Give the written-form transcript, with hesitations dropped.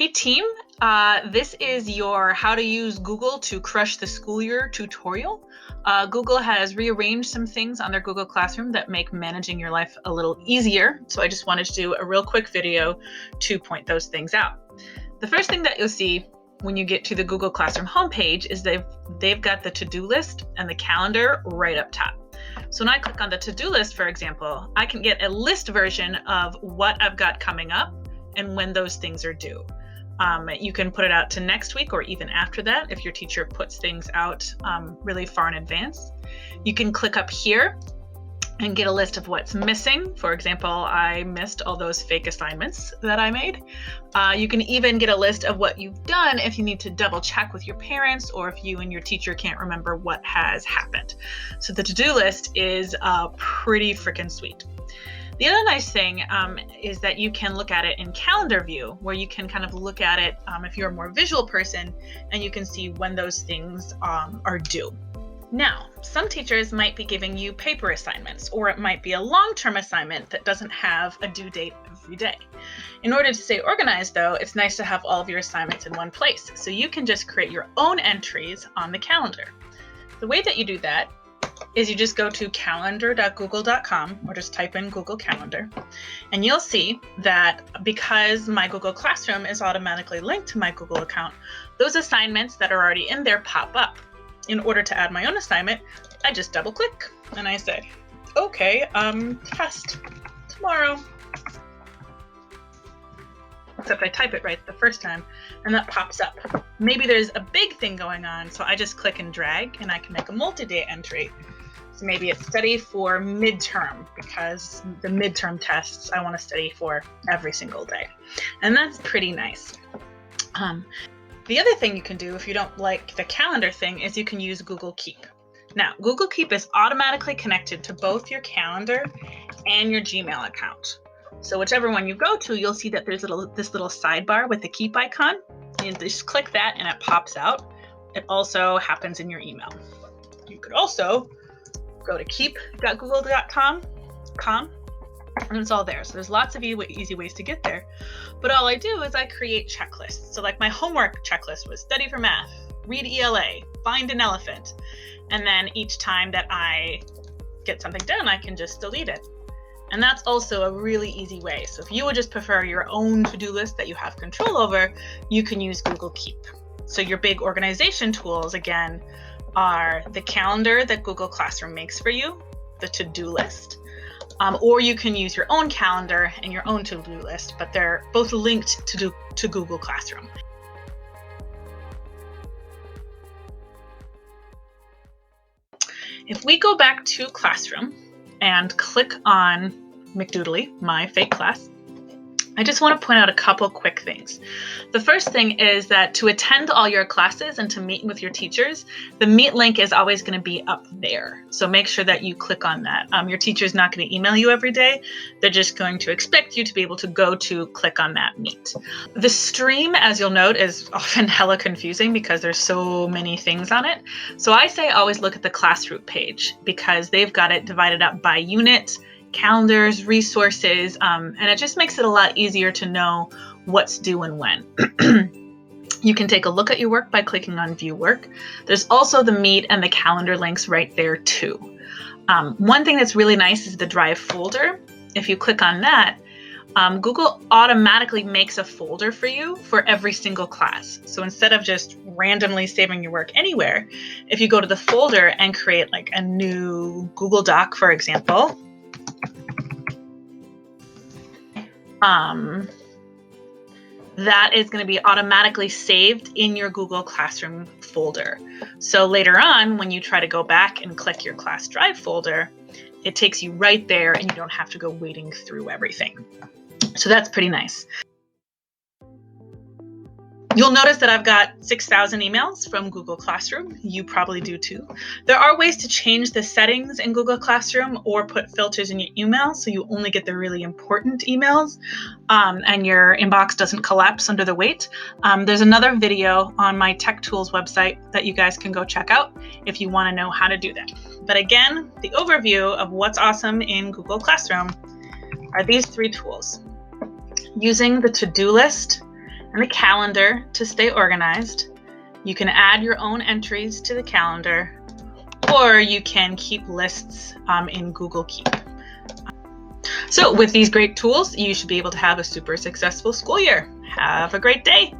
Hey team, this is your how to use Google to crush the school year tutorial. Google has rearranged some things on their Google Classroom that make managing your life a little easier. So I just wanted to do a real quick video to point those things out. The first thing that you'll see when you get to the Google Classroom homepage is they've got the to-do list and the calendar right up top. So when I click on the to-do list, for example, I can get a list version of what I've got coming up and when those things are due. You can put it out to next week or even after that if your teacher puts things out really far in advance. You can click up here and get a list of what's missing. For example, I missed all those fake assignments that I made. You can even get a list of what you've done if you need to double check with your parents or if you and your teacher can't remember what has happened. So the to-do list is pretty freaking sweet. The other nice thing is that you can look at it in calendar view, where you can kind of look at it if you're a more visual person, and you can see when those things are due. Now, some teachers might be giving you paper assignments, or it might be a long-term assignment that doesn't have a due date every day. In order to stay organized, though, it's nice to have all of your assignments in one place, so you can just create your own entries on the calendar. The way that you do that is you just go to calendar.google.com or just type in Google Calendar, and you'll see that because my Google Classroom is automatically linked to my Google account, those assignments that are already in there pop up. In order to add my own assignment, I just double click and I say, okay, test tomorrow. Except I type it right the first time and that pops up. Maybe there's a big thing going on, so I just click and drag and I can make a multi-day entry. So maybe it's study for midterm, because the midterm tests I want to study for every single day. And that's pretty nice. The other thing you can do if you don't like the calendar thing is you can use Google Keep. Now, Google Keep is automatically connected to both your calendar and your Gmail account. So whichever one you go to, you'll see that there's this little sidebar with the Keep icon. You just click that and it pops out. It also happens in your email. You could also go to keep.google.com and it's all there. So there's lots of easy ways to get there. But all I do is I create checklists. So like my homework checklist was study for math, read ELA, find an elephant. And then each time that I get something done, I can just delete it. And that's also a really easy way. So if you would just prefer your own to-do list that you have control over, you can use Google Keep. So your big organization tools, again, are the calendar that Google Classroom makes for you, the to-do list, or you can use your own calendar and your own to-do list, but they're both linked to Google Classroom. If we go back to Classroom and click on McDoodly, my fake class, I just want to point out a couple quick things. The first thing is that to attend all your classes and to meet with your teachers, the Meet link is always going to be up there. So make sure that you click on that. Your teacher is not going to email you every day. They're just going to expect you to be able to go to click on that Meet. The stream, as you'll note, is often hella confusing because there's so many things on it. So I say always look at the Classroot page because they've got it divided up by unit, calendars, resources, and it just makes it a lot easier to know what's due and when. You can take a look at your work by clicking on View Work. There's also the Meet and the calendar links right there too. One thing that's really nice is the Drive folder. If you click on that, Google automatically makes a folder for you for every single class. So instead of just randomly saving your work anywhere, if you go to the folder and create like a new Google Doc, for example, that is going to be automatically saved in your Google Classroom folder. So later on, when you try to go back and click your class drive folder, it takes you right there and you don't have to go wading through everything. So that's pretty nice. You'll notice that I've got 6,000 emails from Google Classroom. You probably do too. There are ways to change the settings in Google Classroom or put filters in your email so you only get the really important emails and your inbox doesn't collapse under the weight. There's another video on my Tech Tools website that you guys can go check out if you want to know how to do that. But again, the overview of what's awesome in Google Classroom are these three tools. Using the to-do list and a calendar to stay organized. You can add your own entries to the calendar, or you can keep lists in Google Keep. So with these great tools, you should be able to have a super successful school year. Have a great day.